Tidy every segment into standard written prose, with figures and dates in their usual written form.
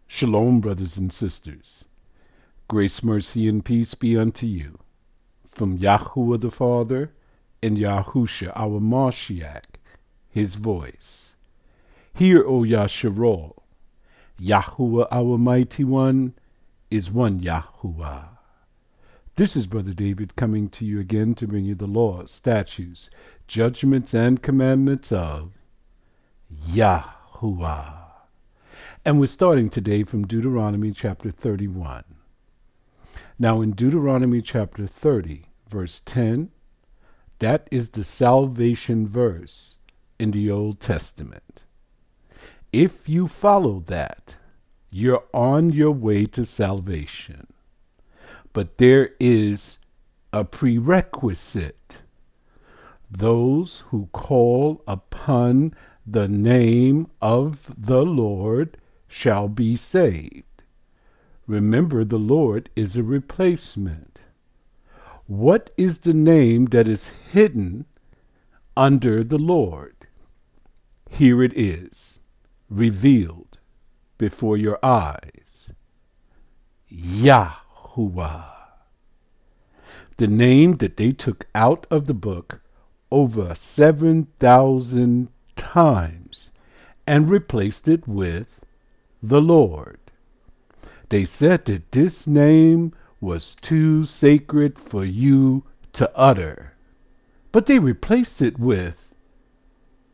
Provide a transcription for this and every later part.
Shalom, brothers and sisters. Grace, mercy, and peace be unto you. From Yahuwah the Father and Yahusha our Mashiach, his voice. Hear, O Yasharal, Yahuwah our mighty one is one Yahuwah. This is Brother David coming to you again to bring you the laws, statutes, judgments, and commandments of Yahuwah. And we're starting today from Deuteronomy chapter 31. Now in Deuteronomy chapter 30, verse 10, that is the salvation verse in the Old Testament. If you follow that, you're on your way to salvation. But there is a prerequisite. Those who call upon the name of the Lord shall be saved. Remember, the Lord is a replacement. What is the name that is hidden under the Lord? Here it is, revealed before your eyes. Yahuwah. The name that they took out of the book over 7,000 times and replaced it with the Lord. They said that this name was too sacred for you to utter, but they replaced it with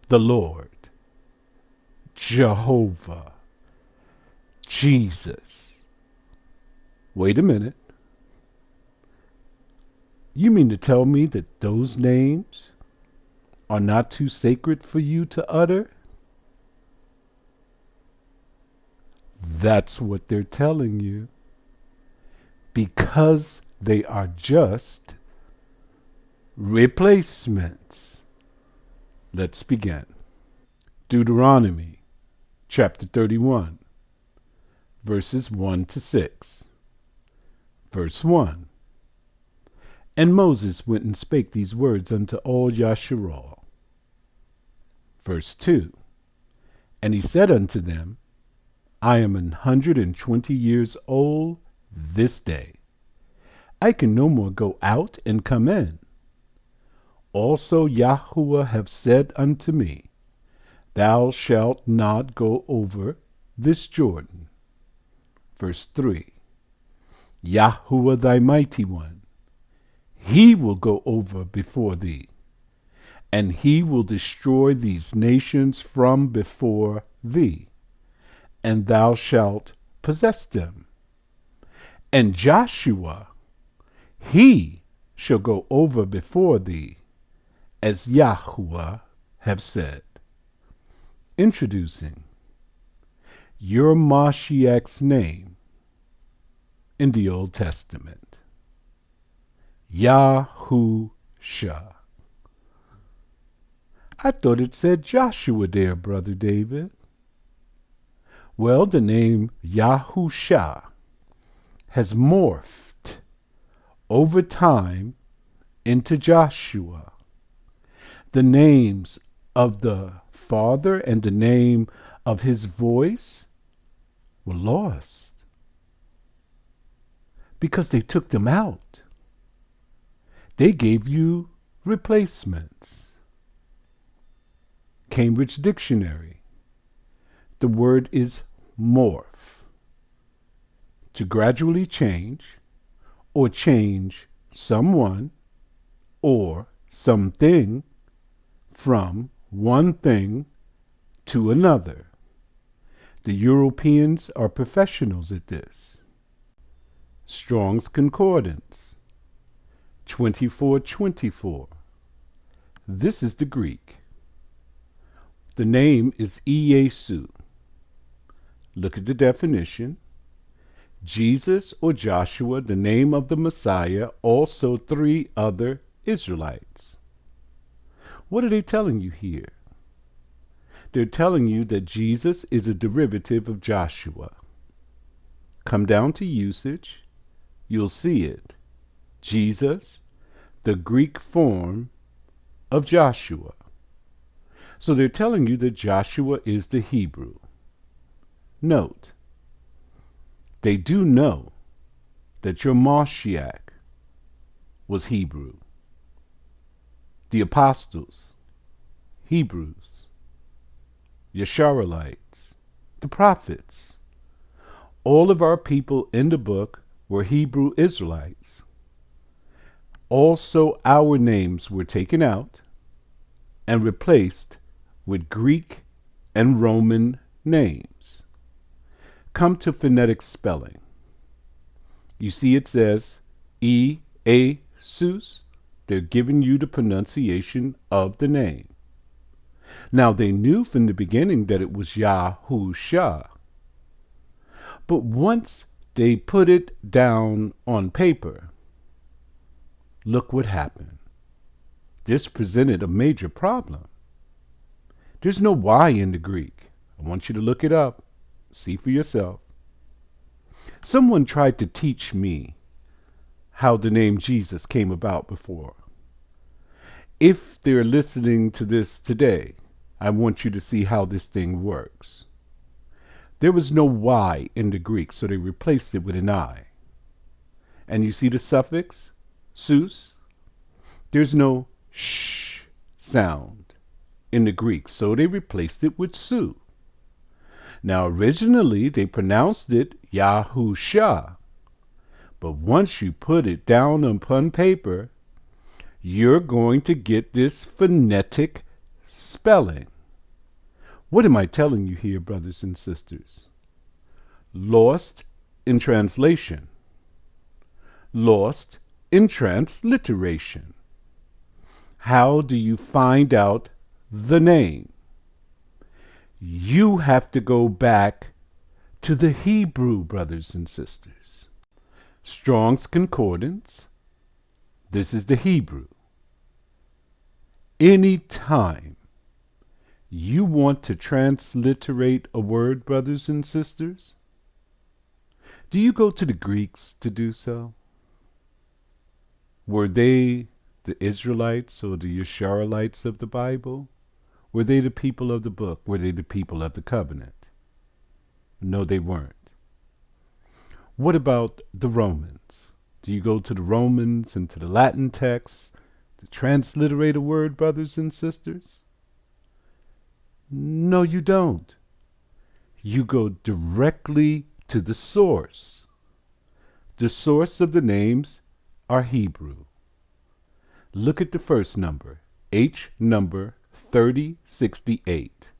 the Lord, Jehovah, Jesus. Wait a minute. You mean to tell me that those names are not too sacred for you to utter? That's what they're telling you. Because they are just replacements. Let's begin. Deuteronomy chapter 31, verses 1 to 6. Verse 1. And Moses went and spake these words unto all Yasharal. Verse 2. And he said unto them, I am 120 years old this day. I can no more go out and come in. Also Yahuwah have said unto me, Thou shalt not go over this Jordan. Verse 3. Yahuwah thy mighty one, he will go over before thee, and he will destroy these nations from before thee, and thou shalt possess them. And Joshua, he shall go over before thee, as Yahuwah have said. Introducing your Mashiach's name in the Old Testament. Yahusha. I thought it said Joshua there, Brother David. Well, the name Yahusha has morphed over time into Joshua. The names of the Father and the name of his voice were lost because they took them out. They gave you replacements. Cambridge Dictionary. The word is morph. To gradually change or change someone or something from one thing to another. The Europeans are professionals at this. Strong's Concordance, 2424. This is the Greek. The name is Iesu. Look at the definition. Jesus or Joshua, the name of the Messiah, also 3 other Israelites. What are they telling you here? They're telling you that Jesus is a derivative of Joshua. Come down to usage, you'll see it. Jesus, the Greek form of Joshua. So they're telling you that Joshua is the Hebrew. Note, They do know that your Mashiach was Hebrew. The apostles, Hebrews, Yisraelites, the prophets, all of our people in the book were Hebrew Israelites. Also, our names were taken out and replaced with Greek and Roman names. Come to phonetic spelling. You see it says E-A-Sus. They're giving you the pronunciation of the name. Now, they knew from the beginning that it was Yahusha. But once they put it down on paper, look what happened. This presented a major problem. There's no Y in the Greek. I want you to look it up. See for yourself. Someone tried to teach me how the name Jesus came about before. If they're listening to this today, I want you to see how this thing works. There was no Y in the Greek, so they replaced it with an I. And you see the suffix, sus? There's no sh sound in the Greek, so they replaced it with su. Now, originally, they pronounced it Yahusha. But once you put it down upon paper, you're going to get this phonetic spelling. What am I telling you here, brothers and sisters? Lost in translation. Lost in transliteration. How do you find out the name? You have to go back to the Hebrew, brothers and sisters. Strong's Concordance. This is the Hebrew. Anytime you want to transliterate a word, brothers and sisters, do you go to the Greeks to do so? Were they the Israelites or the Yisraelites of the Bible? Were they the people of the book? Were they the people of the covenant? No, they weren't. What about the Romans? Do you go to the Romans and to the Latin texts to transliterate a word, brothers and sisters? No, you don't. You go directly to the source. The source of the names are Hebrew. Look at the first number, H number 3068.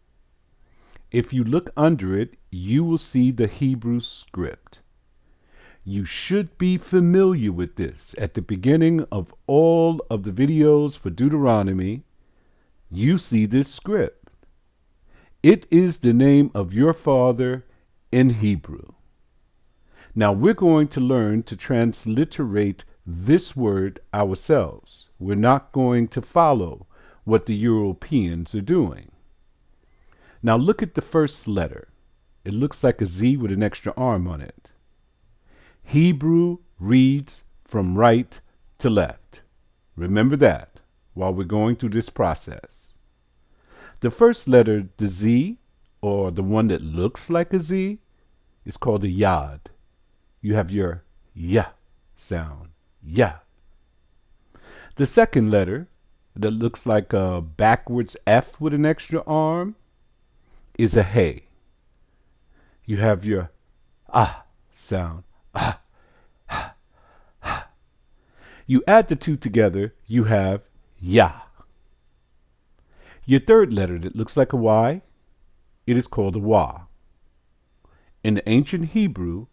If you look under it, you will see the Hebrew script. You should be familiar with this. At the beginning of all of the videos for Deuteronomy, you see this script. It is the name of your father in Hebrew. Now we're going to learn to transliterate this word ourselves. We're not going to follow what the Europeans are doing. Now look at the first letter. It looks like a Z with an extra arm on it. Hebrew reads from right to left. Remember that while we're going through this process. The first letter, the Z, or the one that looks like a Z, is called a Yod. You have your Yah sound. Yah. The second letter, that looks like a backwards F with an extra arm, is a Hey. You have your Ah sound. Ah, ah, ah. You add the two together, you have Yah. Your third letter that looks like a Y, it is called a Wah. In the ancient Hebrew,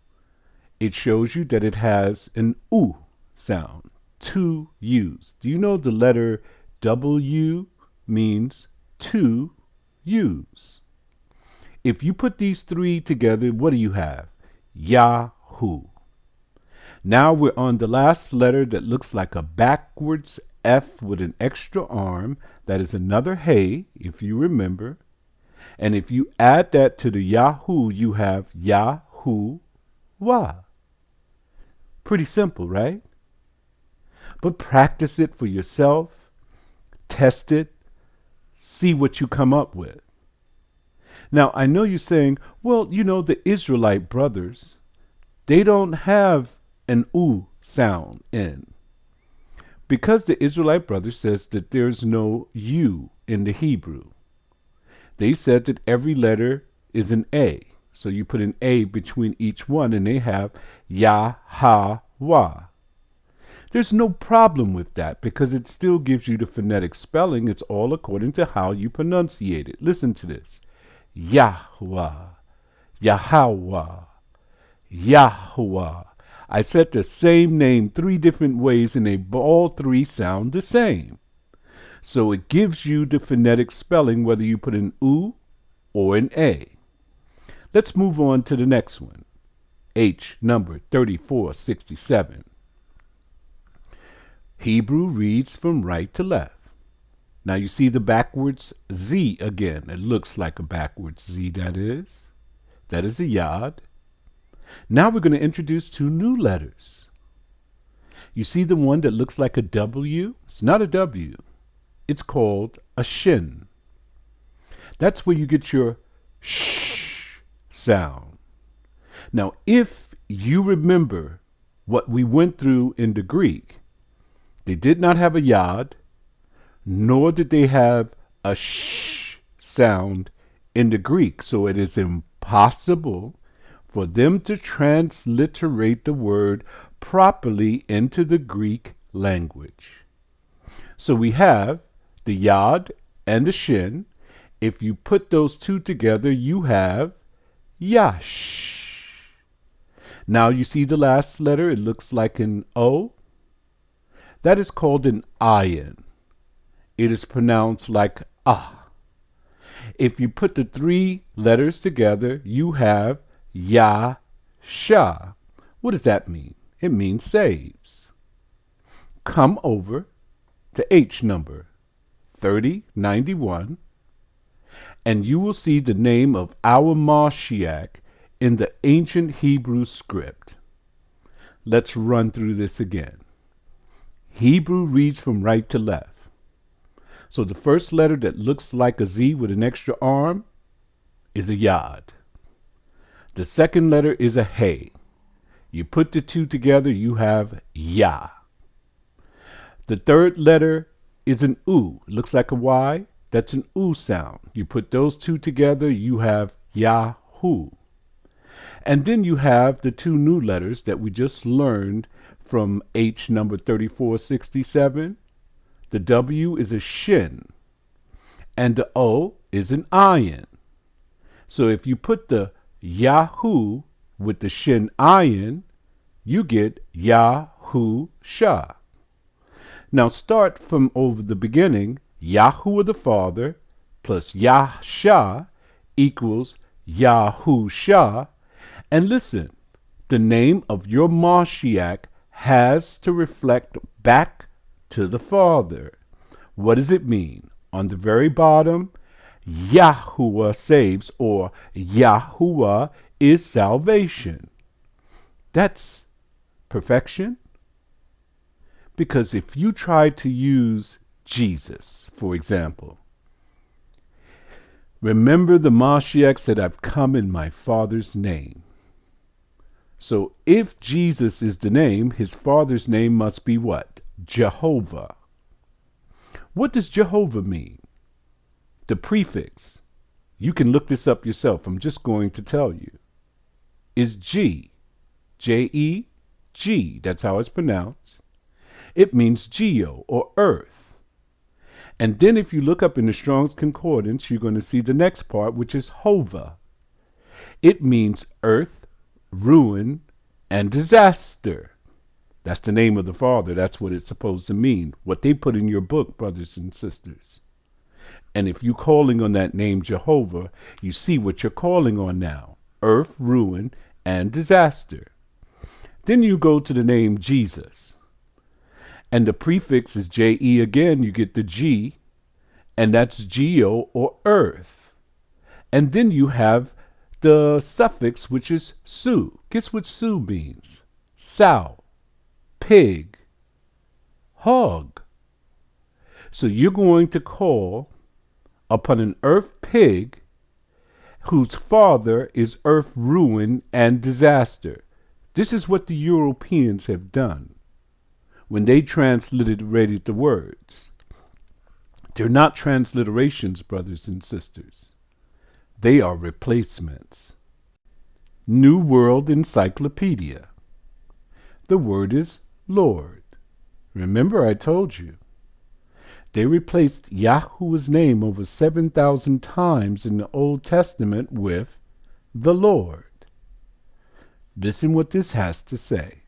it shows you that it has an U sound, two U's. Do you know the letter W means two U's? If you put these three together, what do you have? Yahu. Now we're on the last letter that looks like a backwards F with an extra arm. That is another Hey, if you remember. And if you add that to the Yahu, you have Yahuwah. Pretty simple, right? But practice it for yourself. Test it. See what you come up with. Now, I know you're saying, well, you know, the Israelite brothers, They don't have an U sound in. Because the Israelite brother says that there's no U in the Hebrew. They said that every letter is an A. So you put an A between each one and they have Yahuah. There's no problem with that because it still gives you the phonetic spelling. It's all according to how you pronunciate it. Listen to this. Yahuah, Yahweh, Yahuah. I said the same name 3 different ways and they all 3 sound the same. So it gives you the phonetic spelling whether you put an U or an A. Let's move on to the next one. H number 3467. Hebrew reads from right to left. Now you see the backwards Z again. It looks like a backwards Z, that is. That is a Yod. Now we're going to introduce 2 new letters. You see the one that looks like a W? It's not a W. It's called a Shin. That's where you get your sh sound. Now, if you remember what we went through in the Greek, they did not have a Yod, nor did they have a sh sound in the Greek. So it is impossible for them to transliterate the word properly into the Greek language. So we have the Yod and the Shin. If you put those 2 together, you have Yash. Now you see the last letter, it looks like an O. That is called an ayin. It is pronounced like ah. If you put the 3 letters together, you have Yahusha. What does that mean? It means saves. Come over to H number 3091, and you will see the name of our Mashiach in the ancient Hebrew script. Let's run through this again. Hebrew reads from right to left. So the first letter that looks like a Z with an extra arm is a Yod. The second letter is a Hey. You put the 2 together, you have Yah. The third letter is an U. It looks like a Y. That's an U sound. You put those 2 together, you have Yahu. And then you have the 2 new letters that we just learned from H number 3467. The W is a Shin, and the O is an Ayin. So if you put the Yahu with the Shin Ayin, you get Yahusha. Now start from over the beginning. Yahuah the Father plus Yahsha equals Yahusha. And listen, the name of your Mashiach has to reflect back to the Father. What does it mean? On the very bottom, Yahuah saves, or Yahuah is salvation. That's perfection. Because if you try to use Jesus, for example, remember the Mashiach said, I've come in my Father's name. So if Jesus is the name, his Father's name must be what? Jehovah. What does Jehovah mean? The prefix, you can look this up yourself, I'm just going to tell you, is G. J-E-G, that's how it's pronounced. It means geo, or earth. And then if you look up in the Strong's Concordance, you're going to see the next part, which is Hova. It means earth, ruin, and disaster. That's the name of the Father. That's what it's supposed to mean. What they put in your book, brothers and sisters. And if you're calling on that name Jehovah, you see what you're calling on now. Earth, ruin, and disaster. Then you go to the name Jesus. And the prefix is J-E again. You get the G. And that's geo, or earth. And then you have the suffix, which is su. Guess what su means? Sow, pig, hog. So you're going to call upon an earth pig whose father is earth ruin and disaster. This is what the Europeans have done when they transliterated the words. They're not transliterations, brothers and sisters. They are replacements. New World Encyclopedia. The word is Lord. Remember, I told you. They replaced Yahuwah's name over 7,000 times in the Old Testament with the Lord. Listen what this has to say.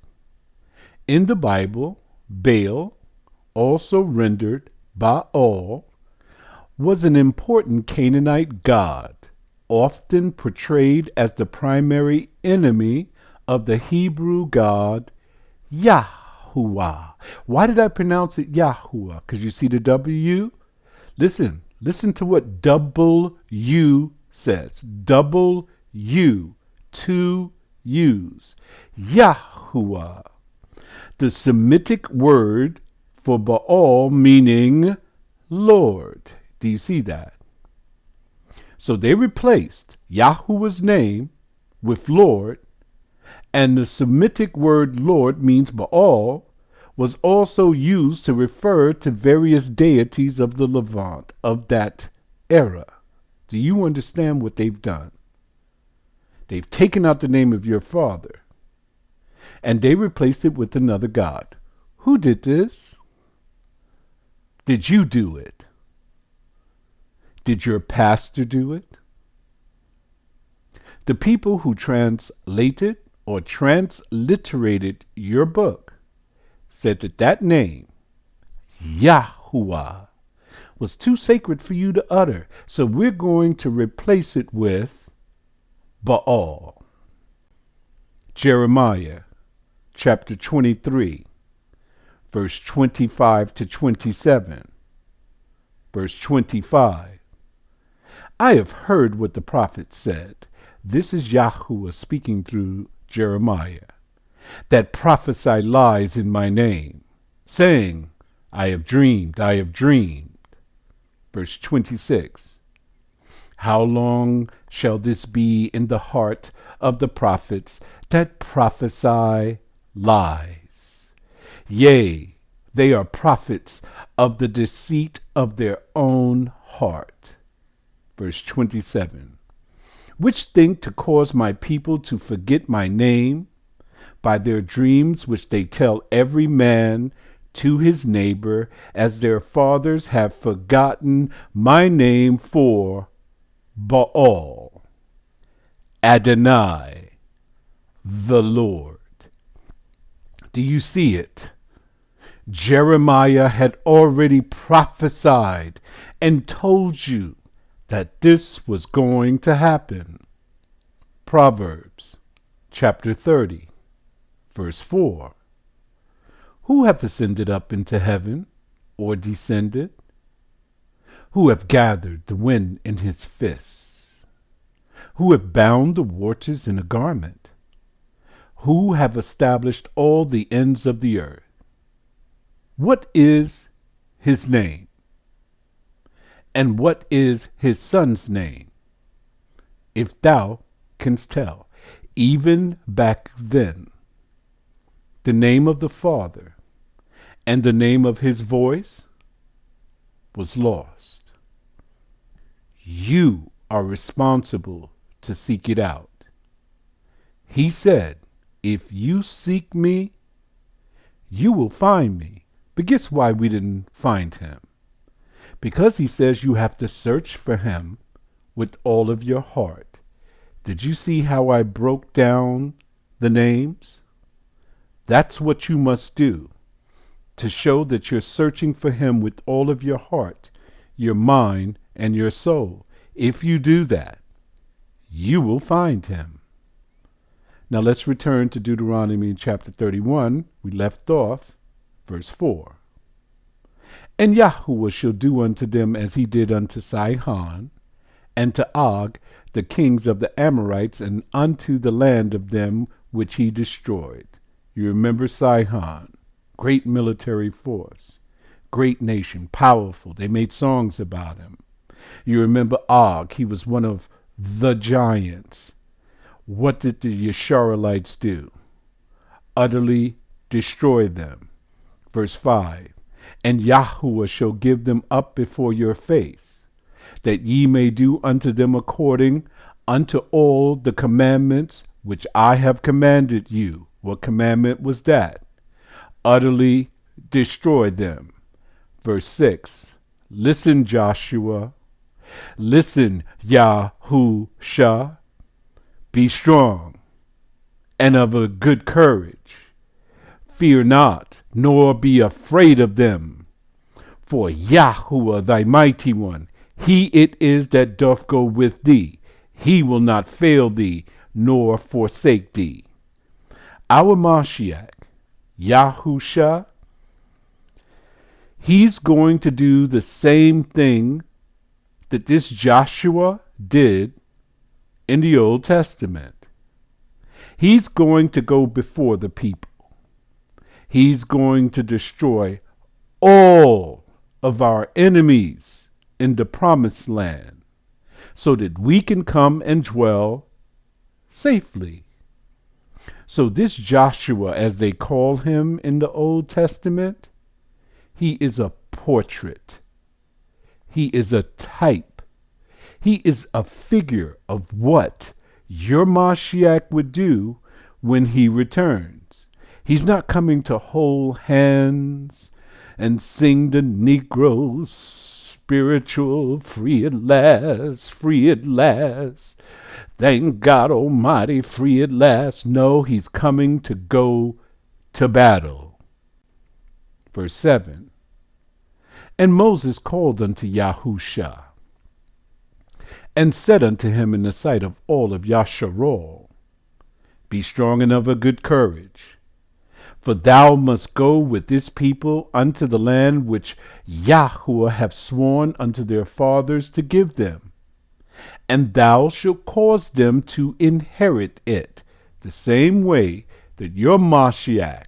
In the Bible, Baal, also rendered Baal, was an important Canaanite god, often portrayed as the primary enemy of the Hebrew god Yahuwah. Why did I pronounce it Yahuwah? Because you see the W? Listen to what double U says. Double U, two U's. Yahuwah. The Semitic word for Baal meaning Lord. Do you see that? So they replaced Yahuwah's name with Lord, and the Semitic word Lord means Baal was also used to refer to various deities of the Levant of that era. Do you understand what they've done? They've taken out the name of your father, and they replaced it with another god. Who did this? Did you do it? Did your pastor do it? The people who translated or transliterated your book said that name, Yahuwah, was too sacred for you to utter, so we're going to replace it with Baal. Jeremiah chapter 23, verse 25 to 27. Verse 25. I have heard what the prophet said. This is Yahuwah speaking through Jeremiah, that prophesy lies in my name, saying, I have dreamed, I have dreamed. Verse 26. How long shall this be in the heart of the prophets that prophesy lies? Yea, they are prophets of the deceit of their own heart. Verse 27. Which think to cause my people to forget my name by their dreams which they tell every man to his neighbor, as their fathers have forgotten my name for Baal, Adonai, the Lord. Do you see it? Jeremiah had already prophesied and told you that this was going to happen. Proverbs chapter 30, verse 4. Who hath ascended up into heaven, or descended? Who hath gathered the wind in his fists? Who hath bound the waters in a garment? Who hath established all the ends of the earth? What is his name? And what is his son's name? If thou canst tell, even back then, the name of the Father and the name of his voice was lost. You are responsible to seek it out. He said, if you seek me, you will find me. But guess why we didn't find him? Because he says you have to search for him with all of your heart. Did you see how I broke down the names? That's what you must do to show that you're searching for him with all of your heart, your mind, and your soul. If you do that, you will find him. Now let's return to Deuteronomy chapter 31. We left off, verse 4. And Yahuwah shall do unto them as he did unto Sihon and to Og, the kings of the Amorites, and unto the land of them which he destroyed. You remember Sihon, great military force, great nation, powerful. They made songs about him. You remember Og, he was one of the giants. What did the Yisraelites do? utterly destroy them. Verse 5, and Yahuwah shall give them up before your face, that ye may do unto them according unto all the commandments which I have commanded you. What commandment was that? Utterly destroy them. Verse 6, listen, Joshua. Listen, Yahusha. Be strong and of a good courage. Fear not, nor be afraid of them. For Yahuwah thy mighty one, he it is that doth go with thee. He will not fail thee, nor forsake thee. Our Mashiach, Yahusha, he's going to do the same thing that this Joshua did in the Old Testament. He's going to go before the people. He's going to destroy all of our enemies in the promised land so that we can come and dwell safely. So this Joshua, as they call him in the Old Testament, he is a portrait. He is a type. He is a figure of what your Mashiach would do when he returns. He's not coming to hold hands and sing the Negroes spiritual, free at last, free at last. Thank God Almighty, free at last. No, he's coming to go to battle. Verse 7, and Moses called unto Yahusha, and said unto him in the sight of all of Yasharal, be strong and of a good courage, for thou must go with this people unto the land which Yahuwah hath sworn unto their fathers to give them, and thou shalt cause them to inherit it, the same way that your Mashiach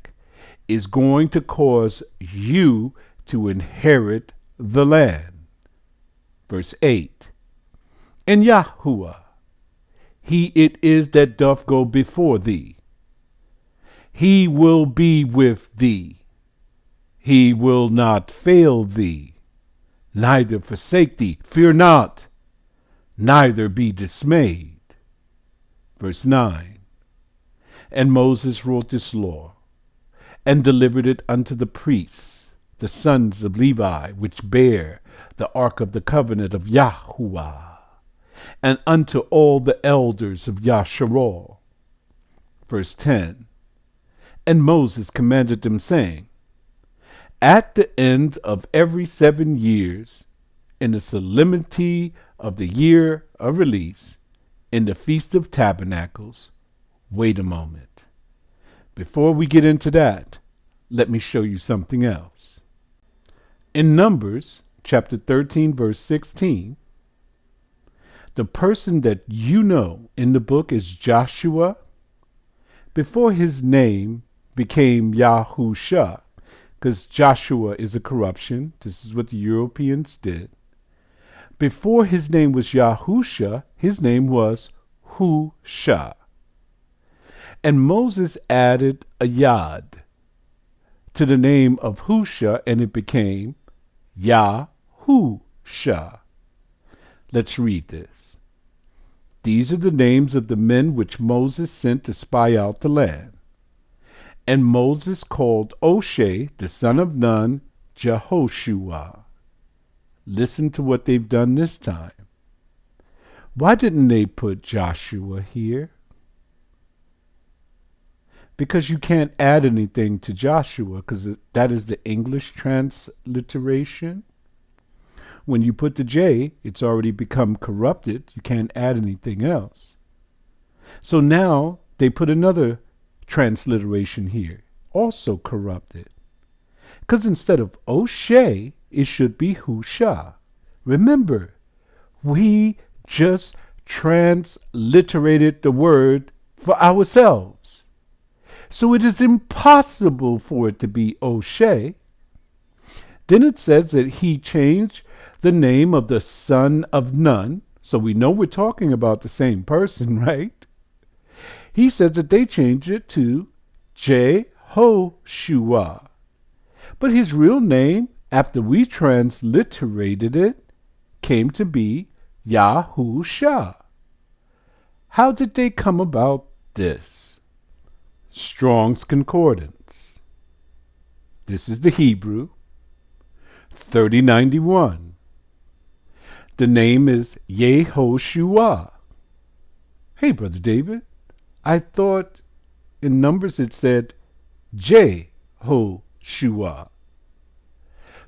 is going to cause you to inherit the land. Verse 8, and Yahuwah, he it is that doth go before thee. He will be with thee. He will not fail thee, neither forsake thee. Fear not, neither be dismayed. Verse 9, and Moses wrote this law, and delivered it unto the priests, the sons of Levi, which bear the ark of the covenant of Yahuwah, and unto all the elders of Yasharal. Verse 10, and Moses commanded them, saying, at the end of every 7 years, in the solemnity of the year of release, in the Feast of Tabernacles. Wait a moment. Before we get into that, let me show you something else. In Numbers chapter 13, verse 16, the person that you know in the book is Joshua. Before his name became Yahusha, because Joshua is a corruption. This is what the Europeans did. Before his name was Yahusha, his name was Husha. And Moses added a yad to the name of Husha, and it became Yahusha. Let's read this. These are the names of the men which Moses sent to spy out the land. And Moses called Oshe, the son of Nun, Jehoshua. Listen to what they've done this time. Why didn't they put Joshua here? Because you can't add anything to Joshua, because that is the English transliteration. When you put the J, it's already become corrupted. You can't add anything else. So now they put another transliteration here, also corrupted. Because instead of Oshe, it should be Husha. Remember, we just transliterated the word for ourselves. So it is impossible for it to be Oshe. Then it says that he changed the name of the son of Nun. So we know we're talking about the same person, right? He says that they changed it to Jehoshua. But his real name, after we transliterated it, came to be Yahusha. How did they come about this? Strong's Concordance. This is the Hebrew, 3091. The name is Yehoshua. Hey, Brother David, I thought in Numbers it said Jehoshua.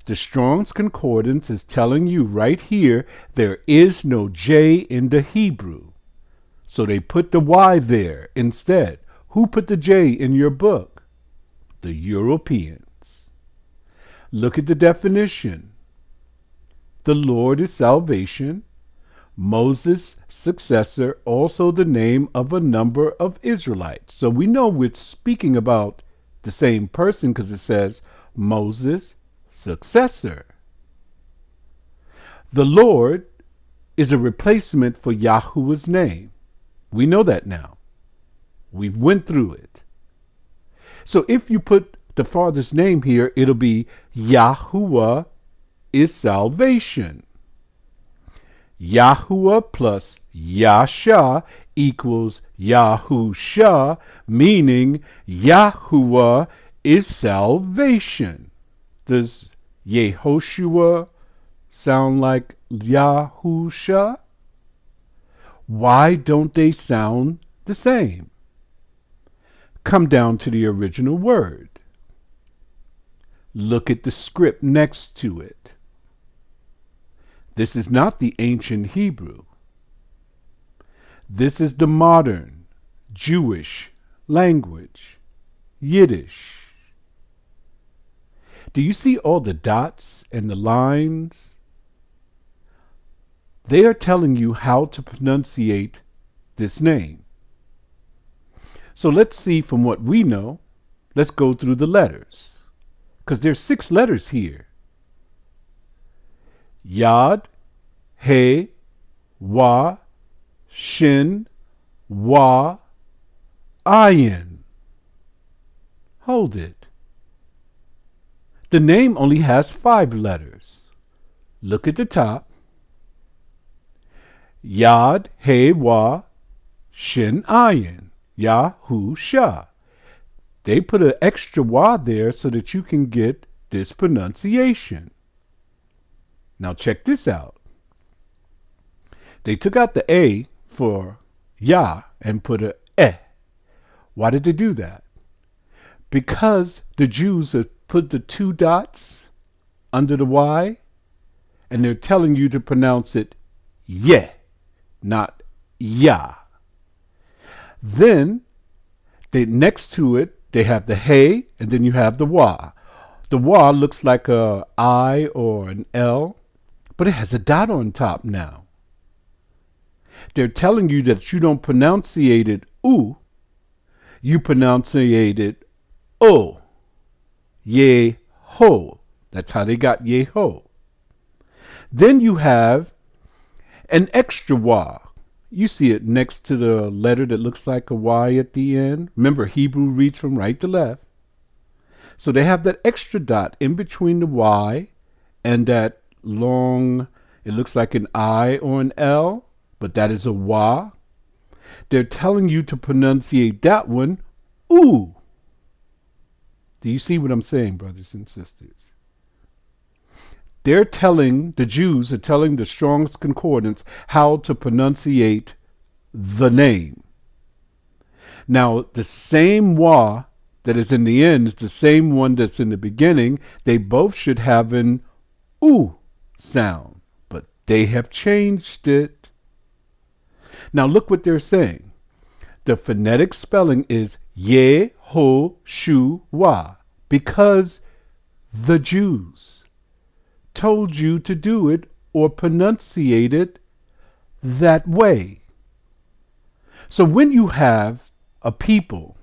The Strong's Concordance is telling you right here there is no J in the Hebrew. So they put the Y there instead. Who put the J in your book? The Europeans. Look at the definition. The Lord is salvation. Moses' successor, also the name of a number of Israelites. So we know we're speaking about the same person because it says Moses' successor. The Lord is a replacement for Yahuwah's name. We know that now. We went through it. So if you put the Father's name here, it'll be Yahuwah is salvation. Yahuwah plus Yasha equals Yahusha, meaning Yahuwah is salvation. Does Yehoshua sound like Yahusha? Why don't they sound the same? Come down to the original word. Look at the script next to it. This is not the ancient Hebrew. This is the modern Jewish language, Yiddish. Do you see all the dots and the lines? They are telling you how to pronunciate this name. So let's see from what we know. Let's go through the letters. Because there's 6 letters here. Yod, He, Wa, Shin, Wa, Ayin. Hold it. The name only has 5 letters. Look at the top. Yod, He, Wa, Shin, Ayin. Yahusha. They put an extra Wa there so that you can get this pronunciation. Now check this out. They took out the A for Yah and put a Eh. Why did they do that? Because the Jews have put the 2 dots under the Y and they're telling you to pronounce it Yeh, not Yah. Then next to it, they have the Hey, and then you have the Wa. The Wa looks like a I or an L, but it has a dot on top now. They're telling you that you don't pronunciate it U, you pronunciate it O. Yeho. That's how they got Yeho. Then you have an extra Wa. You see it next to the letter that looks like a Y at the end. Remember, Hebrew reads from right to left. So they have that extra dot in between the Y and that long, it looks like an I or an L, but that is a Wa. They're telling you to pronunciate that one, Oo. Do you see what I'm saying, brothers and sisters? The Jews are telling the Strong's Concordance how to pronunciate the name. Now, the same Wa that is in the end is the same one that's in the beginning. They both should have an U sound, but they have changed it. Now, look what they're saying. The phonetic spelling is Yehoshua because the Jews told you to do it or pronunciate it that way. So when you have a people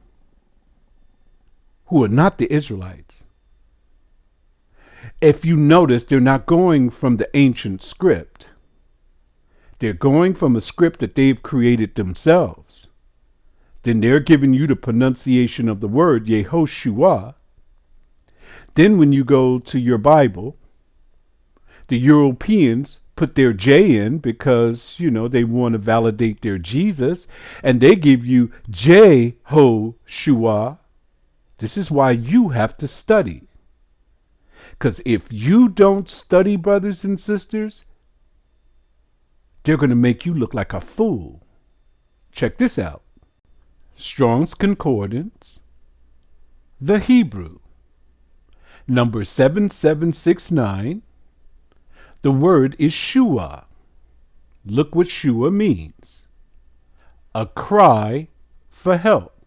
who are not the Israelites, if you notice, they're not going from the ancient script. They're going from a script that they've created themselves. Then they're giving you the pronunciation of the word Yahushua. Then when you go to your Bible, the Europeans put their J in because, they want to validate their Jesus, and they give you Jehoshua. This is why you have to study. Because if you don't study, brothers and sisters, they're going to make you look like a fool. Check this out. Strong's Concordance, the Hebrew, number 7769. The word is shua. Look what shua means. A cry for help.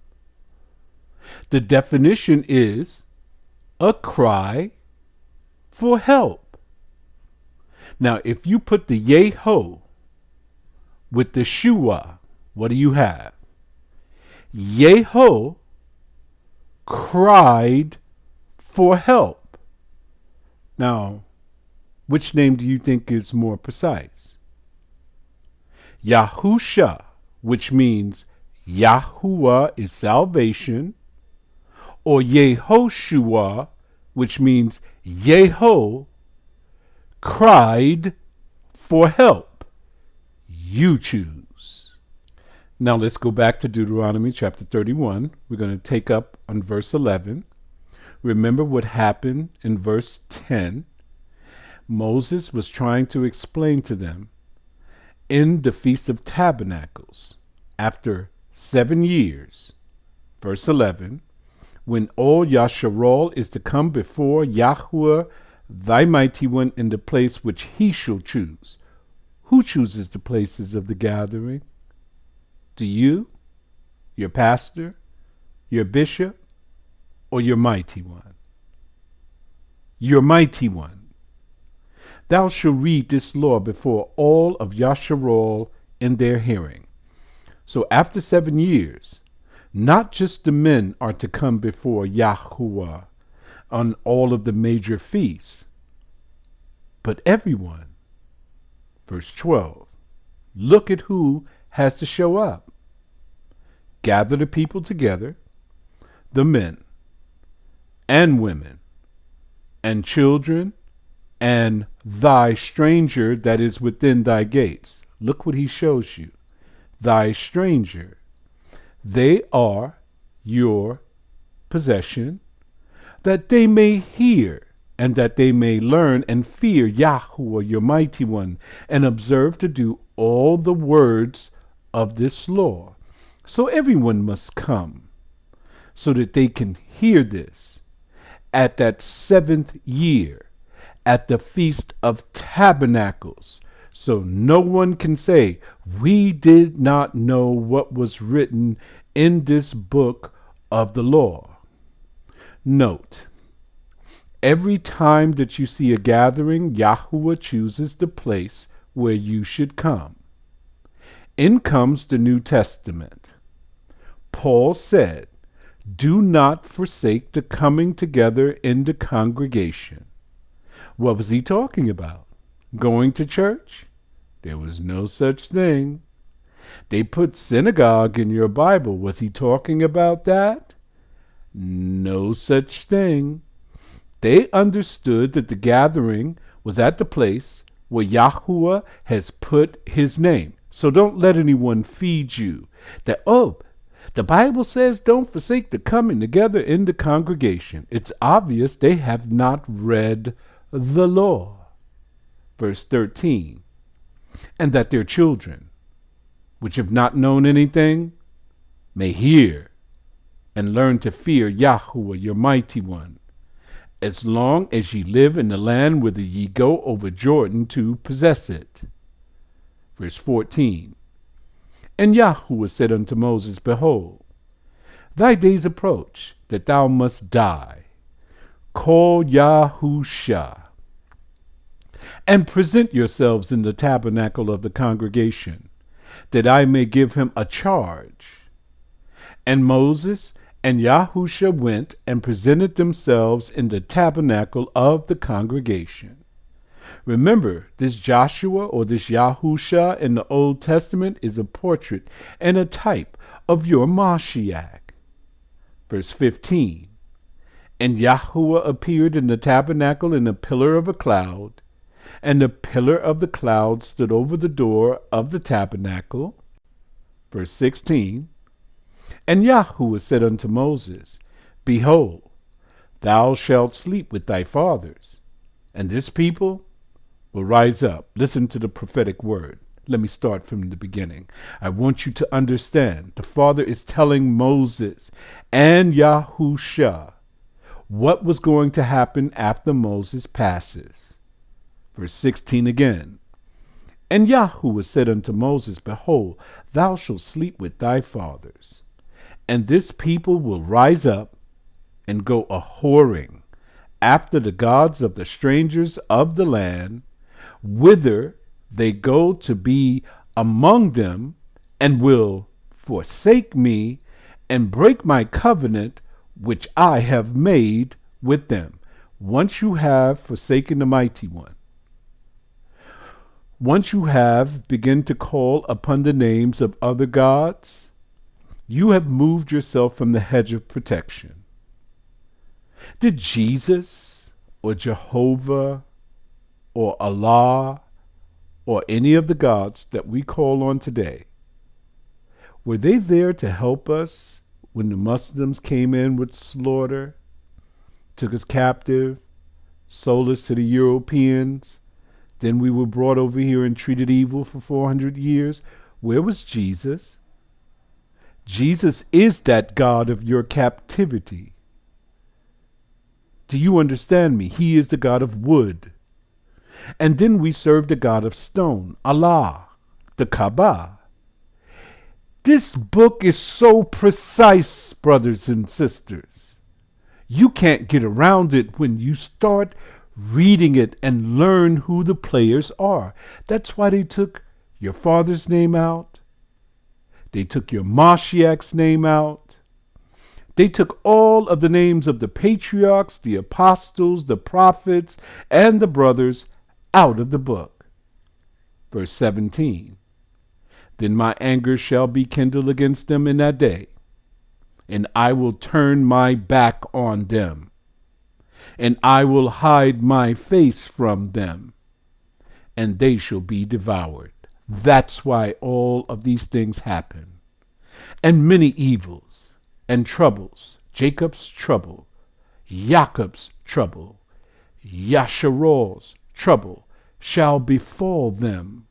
The definition is a cry for help. Now, if you put the Yeho with the shua, what do you have? Yeho cried for help. Now, which name do you think is more precise? Yahusha, which means Yahuah is salvation, or Yehoshua, which means Yeho cried for help. You choose. Now let's go back to Deuteronomy chapter 31. We're going to take up on verse 11. Remember what happened in verse 10. Moses was trying to explain to them in the Feast of Tabernacles, after 7 years, verse 11, when all Yasharal is to come before Yahuah, thy mighty one, in the place which he shall choose. Who chooses the places of the gathering? Do you, your pastor, your bishop, or your mighty one? Your mighty one. Thou shalt read this law before all of Yasharal in their hearing. So after 7 years, not just the men are to come before Yahuah on all of the major feasts, but everyone. Verse 12. Look at who has to show up. Gather the people together, the men and women and children, and thy stranger that is within thy gates. Look what he shows you. Thy stranger. They are your possession, that they may hear, and that they may learn and fear Yahuah, your mighty one, and observe to do all the words of this law. So everyone must come, so that they can hear this at that 7th year, at the Feast of Tabernacles, so no one can say, we did not know what was written in this book of the law. Note, every time that you see a gathering, Yahuah chooses the place where you should come. In comes the New Testament. Paul said, do not forsake the coming together in the congregation. What was he talking about? Going to church? There was no such thing. They put synagogue in your Bible. Was he talking about that? No such thing. They understood that the gathering was at the place where Yahuah has put his name. So don't let anyone feed you that, the Bible says don't forsake the coming together in the congregation. It's obvious they have not read the law. Verse 13, and that their children, which have not known anything, may hear and learn to fear Yahuah, your mighty one, as long as ye live in the land whither ye go over Jordan to possess it. Verse 14, and Yahuah said unto Moses, behold, thy days approach, that thou must die. Call Yahusha, and present yourselves in the tabernacle of the congregation, that I may give him a charge. And Moses and Yahusha went and presented themselves in the tabernacle of the congregation. Remember, this Joshua or this Yahusha in the Old Testament is a portrait and a type of your Mashiach. Verse 15. And Yahuwah appeared in the tabernacle in a pillar of a cloud, and the pillar of the cloud stood over the door of the tabernacle. Verse 16. And Yahuwah said unto Moses, Behold, thou shalt sleep with thy fathers, and this people will rise up. Listen to the prophetic word. Let me start from the beginning. I want you to understand. The Father is telling Moses and Yahusha what was going to happen after Moses passes. Verse 16 again. And Yahuwah said unto Moses, Behold, thou shalt sleep with thy fathers, and this people will rise up and go a-whoring after the gods of the strangers of the land, whither they go to be among them, and will forsake me and break my covenant which I have made with them. Once you have forsaken the mighty one, once you have begun to call upon the names of other gods, you have moved yourself from the hedge of protection. Did Jesus or Jehovah or Allah or any of the gods that we call on today, were they there to help us when the Muslims came in with slaughter, took us captive, sold us to the Europeans? Then we were brought over here and treated evil for 400 years. Where was Jesus? Jesus is that God of your captivity. Do you understand me? He is the God of wood. And then we serve the God of stone, Allah, the Kaaba. This book is so precise, brothers and sisters. You can't get around it when you start reading it and learn who the players are. That's why they took your father's name out. They took your Mashiach's name out. They took all of the names of the patriarchs, the apostles, the prophets, and the brothers out of the book. Verse 17. Then my anger shall be kindled against them in that day, and I will turn my back on them, and I will hide my face from them, and they shall be devoured. That's why all of these things happen. And many evils and troubles, Jacob's trouble, Jacob's trouble, Yasharal's trouble, shall befall them,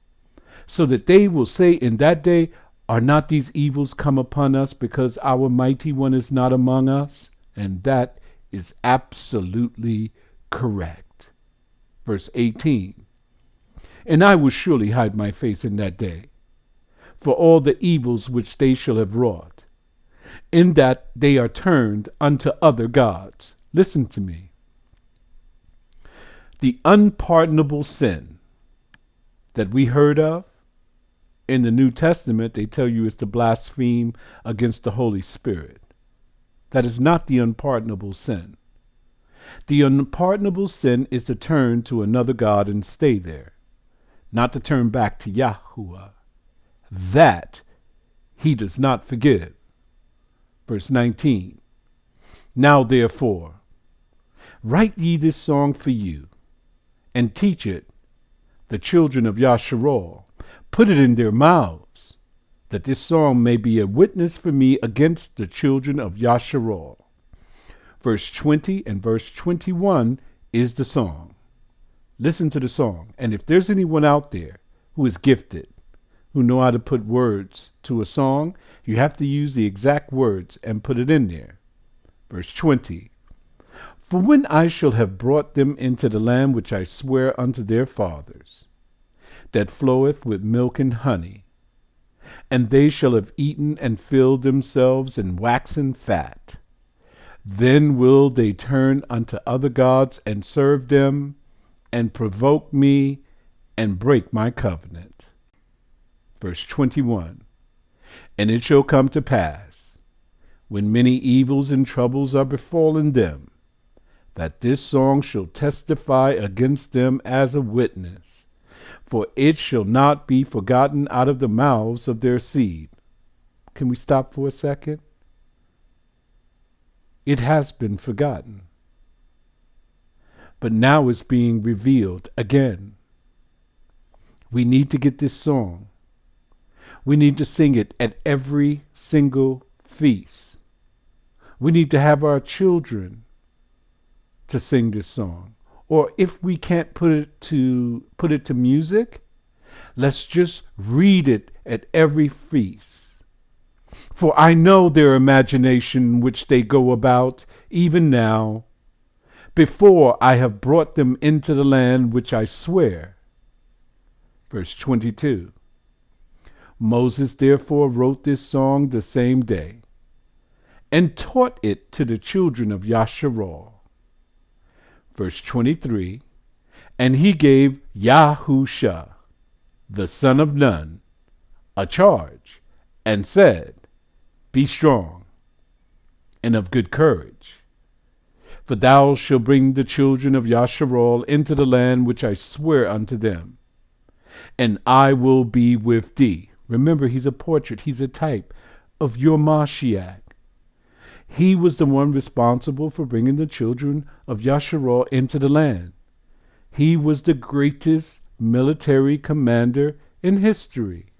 so that they will say in that day, Are not these evils come upon us because our mighty one is not among us? And that is absolutely correct. Verse 18. And I will surely hide my face in that day, for all the evils which they shall have wrought, in that they are turned unto other gods. Listen to me. The unpardonable sin that we heard of in the New Testament, they tell you is to blaspheme against the Holy Spirit. That is not the unpardonable sin. The unpardonable sin is to turn to another God and stay there, not to turn back to Yahuwah. That he does not forgive. Verse 19. Now therefore, write ye this song for you, and teach it the children of Yasharah. Put it in their mouths, that this song may be a witness for me against the children of Yasharah. Verse 20 and verse 21 is the song. Listen to the song. And if there's anyone out there who is gifted, who know how to put words to a song, you have to use the exact words and put it in there. Verse 20. For when I shall have brought them into the land which I swear unto their fathers, that floweth with milk and honey, and they shall have eaten and filled themselves and waxen fat, then will they turn unto other gods and serve them, and provoke me, and break my covenant. Verse 21. And it shall come to pass, when many evils and troubles are befallen them, that this song shall testify against them as a witness, for it shall not be forgotten out of the mouths of their seed. Can we stop for a second? It has been forgotten, but now it's being revealed again. We need to get this song. We need to sing it at every single feast. We need to have our children to sing this song. Or if we can't put it to music, let's just read it at every feast. For I know their imagination which they go about, even now, before I have brought them into the land which I swear. Verse 22. Moses therefore wrote this song the same day, and taught it to the children of Yahusha. Verse 23. And he gave Yahusha, the son of Nun, a charge, and said, Be strong and of good courage, for thou shalt bring the children of Yahusha into the land which I swear unto them, and I will be with thee. Remember, he's a portrait, he's a type of your Mashiach. He was the one responsible for bringing the children of Yahusha into the land. He was the greatest military commander in history.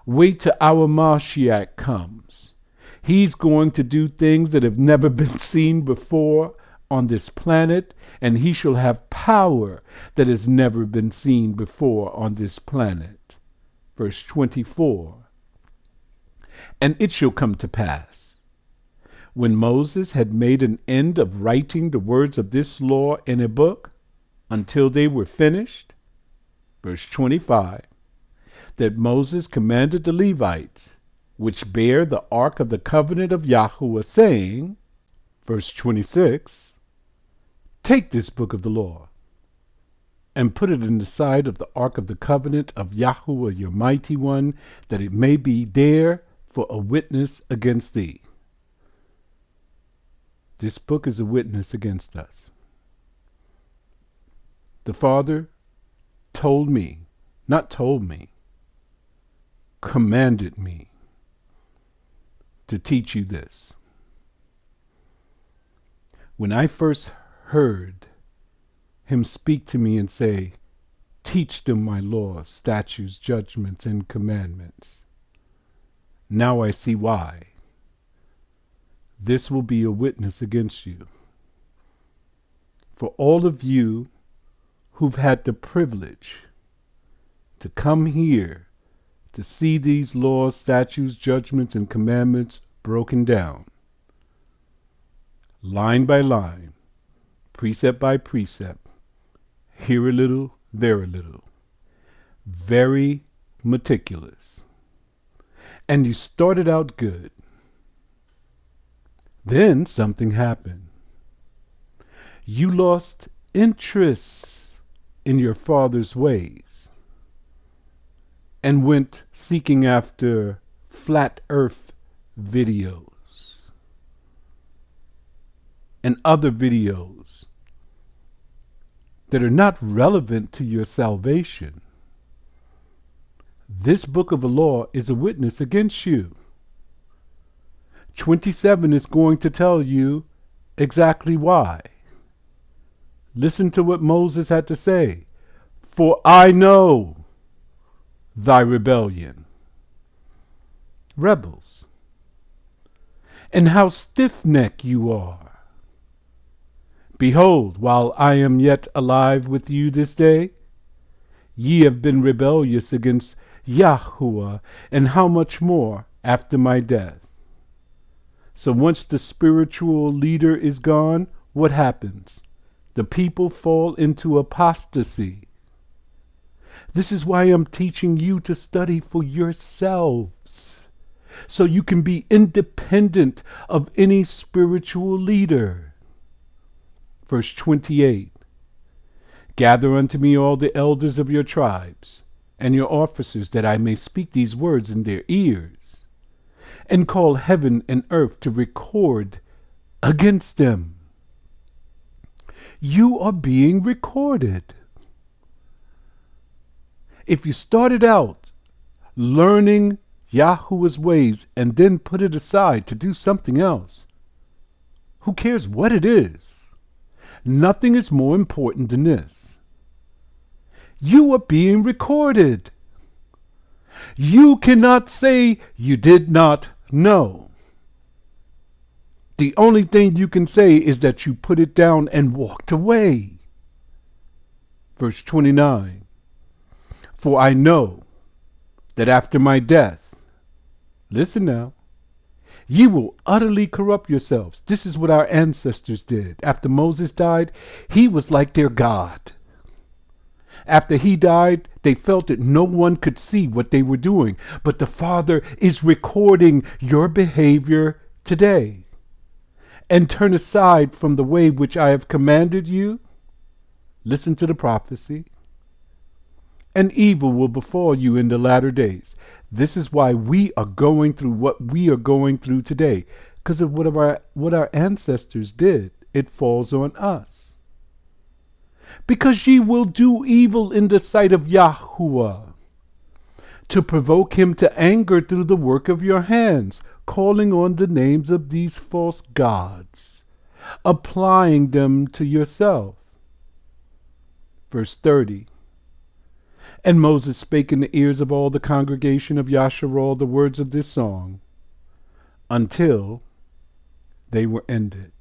Wait till our Mashiach comes. He's going to do things that have never been seen before on this planet, and he shall have power that has never been seen before on this planet. Verse 24. And it shall come to pass, when Moses had made an end of writing the words of this law in a book, until they were finished, verse 25, that Moses commanded the Levites, which bear the ark of the covenant of Yahuwah, saying, verse 26, Take this book of the law, and put it in the side of the ark of the covenant of Yahuwah your mighty one, that it may be there for a witness against thee. This book is a witness against us. The Father told me, not told me, commanded me to teach you this. When I first heard him speak to me and say, Teach them my laws, statutes, judgments, and commandments, now I see why. This will be a witness against you. For all of you who've had the privilege to come here to see these laws, statutes, judgments, and commandments broken down, line by line, precept by precept, here a little, there a little, very meticulous. And you started out good. Then something happened. You lost interest in your father's ways and went seeking after flat earth videos and other videos that are not relevant to your salvation. This book of the law is a witness against you. 27 is going to tell you exactly why. Listen to what Moses had to say. For I know thy rebellion. Rebels. And how stiff-necked you are. Behold, while I am yet alive with you this day, ye have been rebellious against Yahuwah, and how much more after my death. So once the spiritual leader is gone, what happens? The people fall into apostasy. This is why I'm teaching you to study for yourselves, so you can be independent of any spiritual leader. Verse 28, Gather unto me all the elders of your tribes, and your officers, that I may speak these words in their ears, and call heaven and earth to record against them. You are being recorded. If you started out learning Yahuwah's ways and then put it aside to do something else, who cares what it is? Nothing is more important than this. You are being recorded. You cannot say you did not know. The only thing you can say is that you put it down and walked away. Verse 29. For I know that after my death, listen now, ye will utterly corrupt yourselves. This is what our ancestors did. After Moses died, he was like their God. After he died, they felt that no one could see what they were doing. But the Father is recording your behavior today. And turn aside from the way which I have commanded you. Listen to the prophecy. And evil will befall you in the latter days. This is why we are going through what we are going through today. Because of what our ancestors did. It falls on us. Because ye will do evil in the sight of Yahuwah, to provoke him to anger through the work of your hands, calling on the names of these false gods, applying them to yourself. Verse 30. And Moses spake in the ears of all the congregation of Yasharal the words of this song, until they were ended.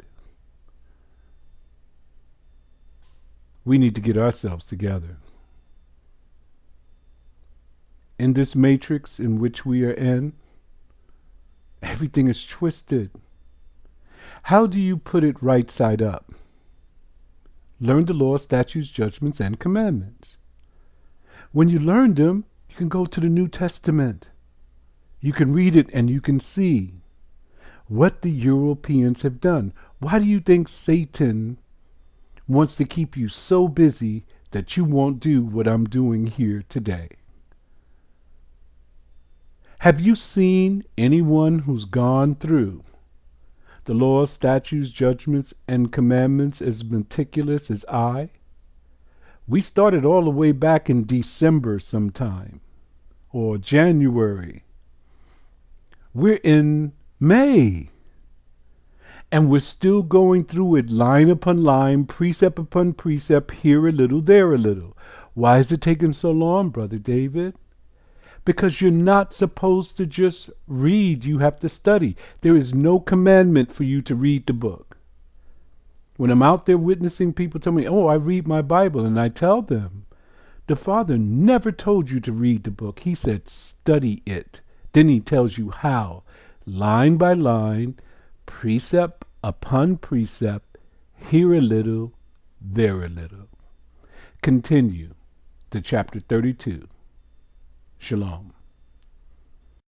We need to get ourselves together. In this matrix in which we are in, everything is twisted. How do you put it right side up? Learn the law, statutes, judgments, and commandments. When you learn them, you can go to the New Testament. You can read it and you can see what the Europeans have done. Why do you think Satan wants to keep you so busy that you won't do what I'm doing here today? Have you seen anyone who's gone through the laws, statutes, judgments, and commandments as meticulous as I? We started all the way back in December sometime, or January. We're in May, and we're still going through it line upon line, precept upon precept, here a little, there a little. Why is it taking so long, Brother David? Because you're not supposed to just read, you have to study. There is no commandment for you to read the book. When I'm out there witnessing, people tell me, oh, I read my Bible, and I tell them, the Father never told you to read the book. He said, study it. Then he tells you how, line by line, precept upon precept, here a little, there a little. Continue to chapter 32. Shalom.